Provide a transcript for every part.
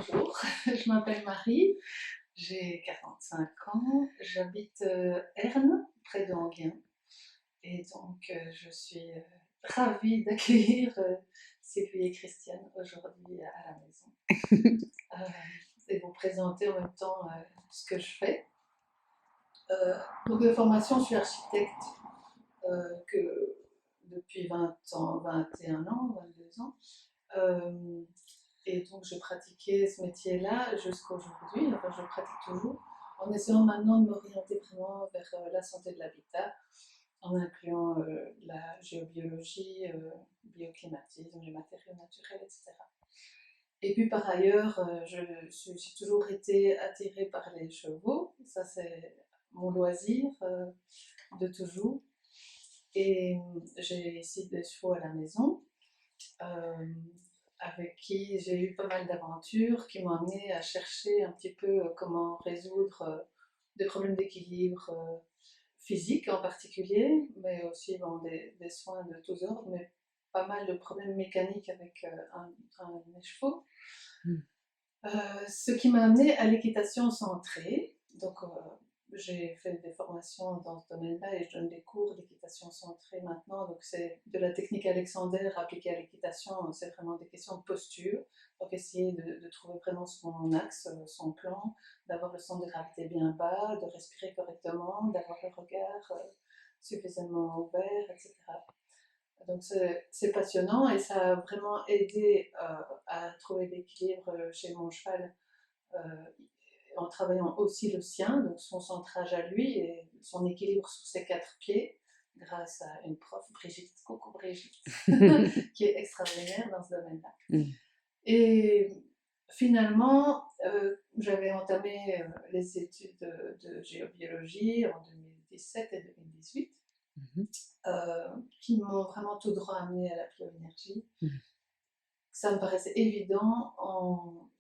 bonjour, je m'appelle Marie, j'ai 45 ans, j'habite Herne, près de Enghien. Et donc je suis ravie d'accueillir Sylvie et Christiane aujourd'hui à la maison. Euh, et vous présenter en même temps ce que je fais. Donc de formation, je suis architecte que depuis 20 ans, 21 ans, 22 ans. Euh, Et donc, je pratiquais ce métier-là jusqu'à aujourd'hui. Enfin, je le pratique toujours, en essayant maintenant de m'orienter vraiment vers la santé de l'habitat, en incluant la géobiologie, bioclimatisme, les matériaux naturels, etc. Et puis, par ailleurs, j'ai toujours été attirée par les chevaux. Ça, c'est mon loisir de toujours. Et j'ai ici des chevaux à la maison. Euh, avec qui j'ai eu pas mal d'aventures qui m'ont amené à chercher un petit peu comment résoudre des problèmes d'équilibre physique en particulier, mais aussi bon, des soins de tous ordres, mais pas mal de problèmes mécaniques avec un de mes chevaux. Mm. Ce qui m'a amené à l'équitation centrée. Donc, j'ai fait des formations dans ce domaine-là et je donne des cours d'équitation centrée maintenant. Donc, c'est de la technique Alexander appliquée à l'équitation. C'est vraiment des questions de posture. Donc, essayer de trouver vraiment son axe, son plan, d'avoir le centre de gravité bien bas, de respirer correctement, d'avoir le regard suffisamment ouvert, etc. Donc c'est passionnant et ça a vraiment aidé à trouver l'équilibre chez mon cheval euh, en travaillant aussi le sien, donc son centrage à lui et son équilibre sous ses quatre pieds, grâce à une prof, Brigitte, coucou Brigitte, qui est extraordinaire dans ce domaine-là. Mm. Et finalement, j'avais entamé les études de géobiologie en 2017 et 2018. Qui m'ont vraiment tout droit amené à la bioénergie. Ça me paraissait évident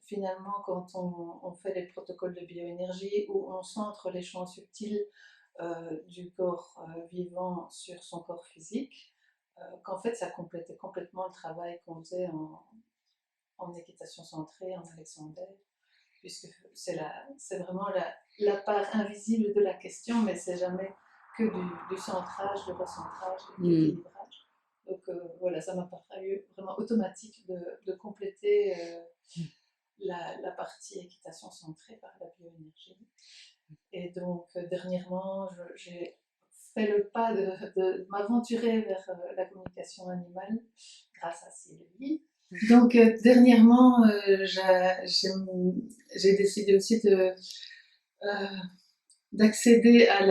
finalement quand on fait les protocoles de bioénergie où on centre les champs subtils du corps vivant sur son corps physique, qu'en fait ça complétait complètement le travail qu'on faisait en équitation centrée, en Alexander, puisque c'est vraiment la part invisible de la question, mais c'est jamais que du centrage, du recentrage, de l'équilibrage. Donc voilà, ça m'a paru vraiment automatique de compléter la partie équitation centrée par la bioénergie. Et donc dernièrement, j'ai fait le pas de m'aventurer vers la communication animale grâce à Sylvie. Donc dernièrement, j'ai décidé aussi d'accéder à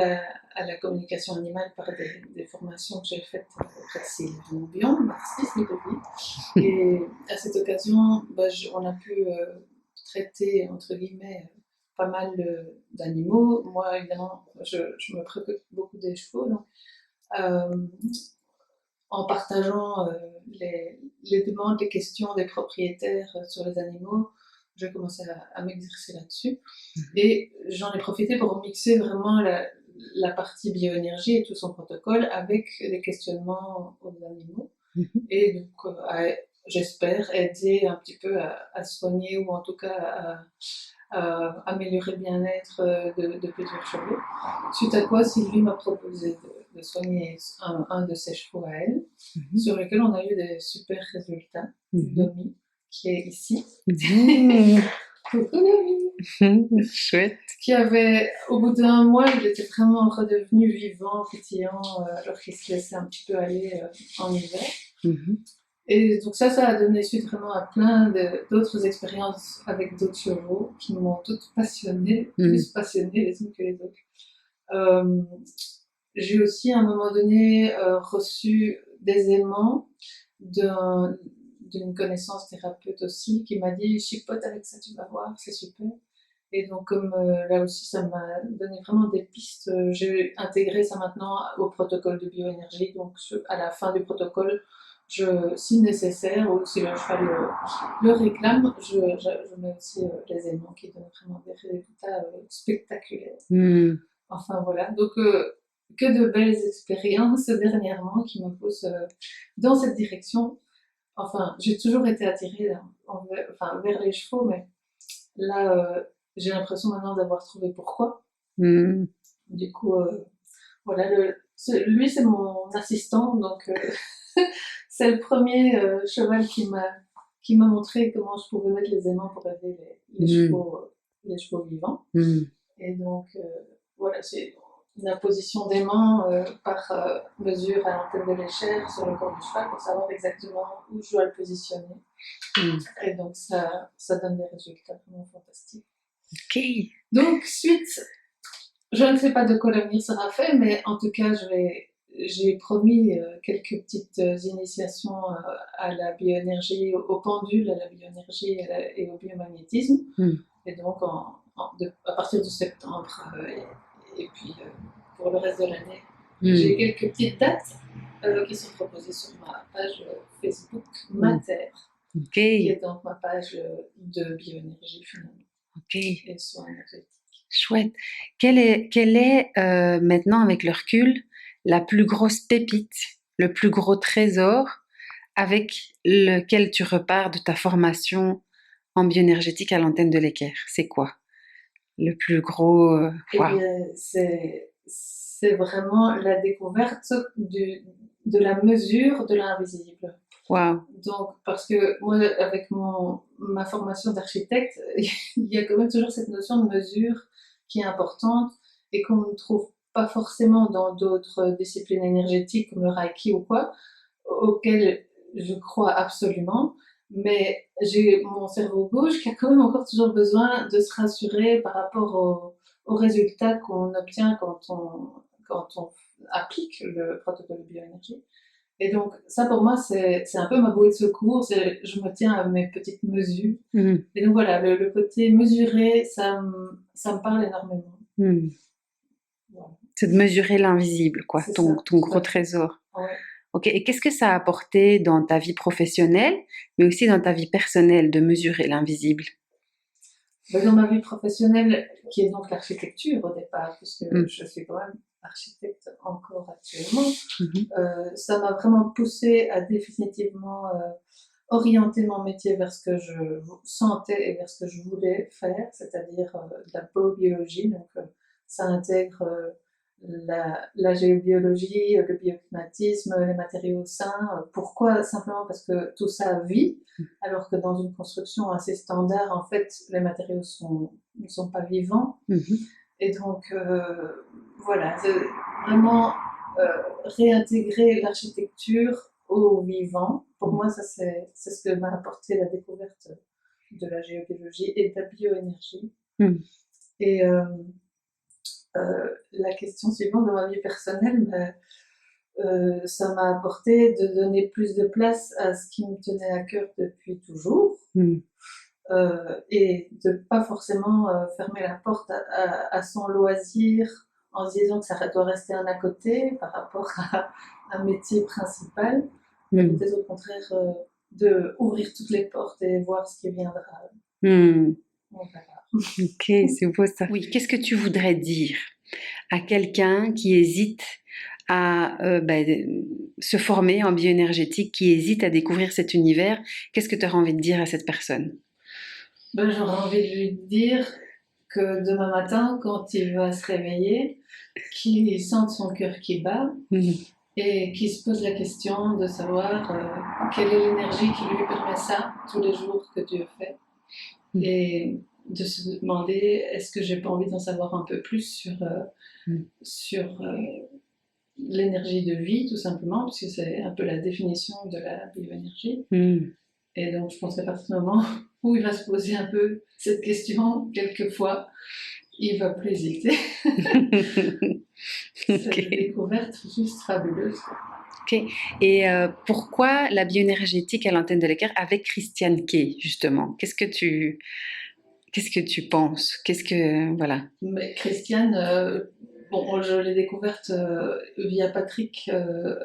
la communication animale par des formations que j'ai faites auprès de Sylvie Moubion, merci Sylvie. Et à cette occasion, on a pu traiter, entre guillemets, pas mal d'animaux. Moi, évidemment, je me préoccupe beaucoup des chevaux, donc en partageant les demandes, les questions des propriétaires sur les animaux, j'ai commencé à m'exercer là-dessus. Et j'en ai profité pour mixer vraiment la partie bioénergie et tout son protocole avec les questionnements aux animaux. Et donc, j'espère aider un petit peu à soigner ou en tout cas à améliorer le bien-être de plusieurs chevaux. Suite à quoi, Sylvie m'a proposé de soigner un de ses chevaux à elle, sur lequel on a eu des super résultats. Domi, qui est ici. Coucou Domi. Chouette. Qui avait, au bout d'un mois, il était vraiment redevenu vivant, pétillant, alors qu'il se laissait un petit peu aller en hiver. Et donc ça a donné suite vraiment à plein d'autres expériences avec d'autres chevaux qui m'ont toutes passionnée, plus passionnées les unes que les autres. J'ai aussi à un moment donné reçu des aimants d'une connaissance thérapeute aussi qui m'a dit chipote avec ça, tu vas voir, c'est super. Et donc comme là aussi ça m'a donné vraiment des pistes, j'ai intégré ça maintenant au protocole de bioénergie, donc à la fin du protocole, si nécessaire ou si le cheval le réclame, je mets aussi les aimants qui donnent vraiment des résultats spectaculaires. Enfin voilà, donc que de belles expériences dernièrement qui me poussent dans cette direction. Enfin, j'ai toujours été attirée vers les chevaux, mais là, j'ai l'impression maintenant d'avoir trouvé pourquoi. Hmm. Du coup, voilà, lui, c'est mon assistant, donc c'est le premier cheval qui m'a montré comment je pouvais mettre les aimants pour aider Hmm. les chevaux vivants. Hmm. Et donc, voilà, c'est une imposition des mains par mesure à l'antenne de l'échelle sur le corps du cheval pour savoir exactement où je dois le positionner. Hmm. Et donc, ça donne des résultats vraiment fantastiques. Ok. Donc, suite, je ne sais pas de quoi l'avenir sera fait, mais en tout cas, j'ai promis quelques petites initiations à la bioénergie, au pendule, à la bioénergie et au biomagnétisme. Hmm. Et donc, à partir de septembre, et puis pour le reste de l'année, j'ai Hmm. quelques petites dates qui sont proposées sur ma page Facebook Hmm. Mater, Ok. qui est donc ma page de bioénergie finalement, Ok. et soins énergétiques. Chouette. Quelle est maintenant, avec le recul, la plus grosse pépite, le plus gros trésor avec lequel tu repars de ta formation en bioénergétique à l'antenne de l'Équerre? C'est quoi le plus gros Eh waouh, bien, c'est vraiment la découverte de la mesure de l'invisible. waouh. Donc, parce que moi, avec ma formation d'architecte, il y a quand même toujours cette notion de mesure qui est importante et qu'on ne trouve pas forcément dans d'autres disciplines énergétiques comme le Reiki ou quoi, auxquelles je crois absolument. Mais j'ai mon cerveau gauche qui a quand même encore toujours besoin de se rassurer par rapport aux résultats qu'on obtient quand on applique le protocole de bioénergie. Et donc, ça pour moi, c'est un peu ma bouée de secours. Je me tiens à mes petites mesures. Hmm. Et donc voilà, le côté mesuré, ça me parle énormément. Hmm. Voilà. C'est de mesurer l'invisible, quoi, C'est ton, ça, ton tout gros à fait. trésor. Ouais. Ok, et qu'est-ce que ça a apporté dans ta vie professionnelle, mais aussi dans ta vie personnelle, de mesurer l'invisible? Ben, dans ma vie professionnelle, qui est donc l'architecture au départ, puisque Hmm. je suis quand même architecte encore actuellement, Mhm. ça m'a vraiment poussé à définitivement orienter mon métier vers ce que je sentais et vers ce que je voulais faire, c'est-à-dire de la biobiologie. Donc, ça intègre la géobiologie, le bioclimatisme, les matériaux sains. Pourquoi? Simplement parce que tout ça vit, alors que dans une construction assez standard, en fait, les matériaux ne sont pas vivants. Mhm. Et donc, voilà, vraiment réintégrer l'architecture au vivant. Pour moi, ça, c'est ce que m'a apporté la découverte de la géobiologie et de la bioénergie. Mhm. Et la question suivante dans ma vie personnelle, ben, ça m'a apporté de donner plus de place à ce qui me tenait à cœur depuis toujours. Mhm. Et de pas forcément fermer la porte à son loisir en se disant que ça doit rester un à côté par rapport à un métier principal, mais Mhm. peut-être au contraire de ouvrir toutes les portes et voir ce qui viendra. Mhm. On verra. Ok, c'est beau ça. Oui, qu'est-ce que tu voudrais dire à quelqu'un qui hésite à se former en bioénergétique, qui hésite à découvrir cet univers? Qu'est-ce que tu aurais envie de dire à cette personne? Ben, j'aurais envie de lui dire que demain matin, quand il va se réveiller, qu'il sente son cœur qui bat Mhm. et qu'il se pose la question de savoir quelle est l'énergie qui lui permet ça tous les jours que Dieu fait. Et de se demander est-ce que j'ai pas envie d'en savoir un peu plus sur l'énergie de vie, tout simplement, puisque c'est un peu la définition de la bioénergie. Mhm. Et donc, je pense qu'à partir du moment où il va se poser un peu cette question, quelquefois, il va plus hésiter. C'est Ok. une découverte juste fabuleuse. Ok. Et pourquoi la bioénergétique à l'antenne de l'équerre avec Christiane Kay, justement? Qu'est-ce que tu penses? Qu'est-ce que voilà. Mais Christiane, bon, je l'ai découverte via Patrick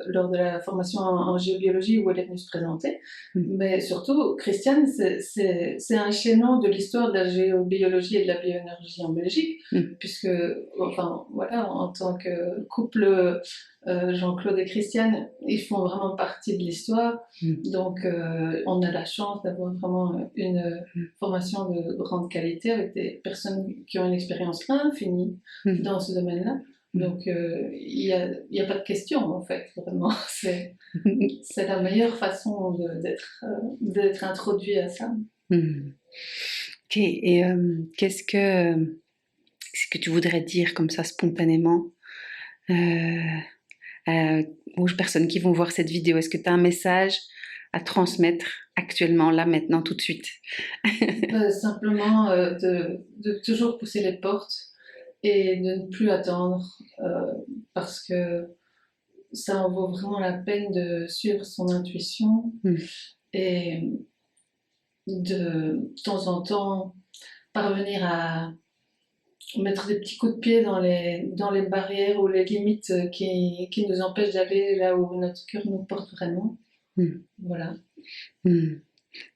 lors de la formation en géobiologie où elle est venue se présenter. Mm. Mais surtout, Christiane, c'est un chaînon de l'histoire de la géobiologie et de la bioénergie en Belgique, Mm. puisque, enfin, voilà, en tant que couple Jean-Claude et Christiane, ils font vraiment partie de l'histoire. Mm. Donc, on a la chance d'avoir vraiment une formation de grande qualité avec des personnes qui ont une expérience infinie dans ce domaine-là. Donc, il y a pas de question, en fait, vraiment. C'est la meilleure façon d'être introduit à ça. Ok, et qu'est-ce que tu voudrais dire comme ça spontanément aux personnes qui vont voir cette vidéo? Est-ce que tu as un message à transmettre actuellement, là, maintenant, tout de suite? Simplement de toujours pousser les portes et de ne plus attendre parce que ça en vaut vraiment la peine de suivre son intuition et de temps en temps parvenir à mettre des petits coups de pied dans les barrières ou les limites qui nous empêchent d'aller là où notre cœur nous porte vraiment. Voilà.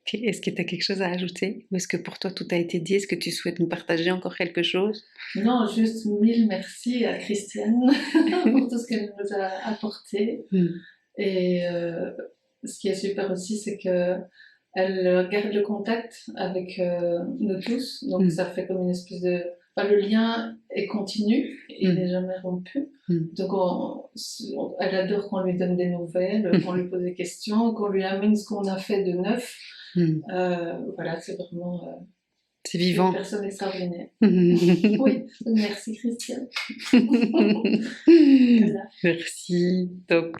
Okay. Est-ce que tu as quelque chose à ajouter? Ou est-ce que pour toi tout a été dit? Est-ce que tu souhaites nous partager encore quelque chose? Non, juste mille merci à Christiane pour tout ce qu'elle nous a apporté. Et ce qui est super aussi, c'est que elle garde le contact avec nous tous. Donc ça fait comme une espèce de... Enfin, le lien est continu, il n'est jamais rompu. Donc elle adore qu'on lui donne des nouvelles, qu'on lui pose des questions, qu'on lui amène ce qu'on a fait de neuf. Voilà, c'est vraiment... c'est vivant. Une personne extraordinaire. Oui, merci Christiane. Voilà. Merci, top.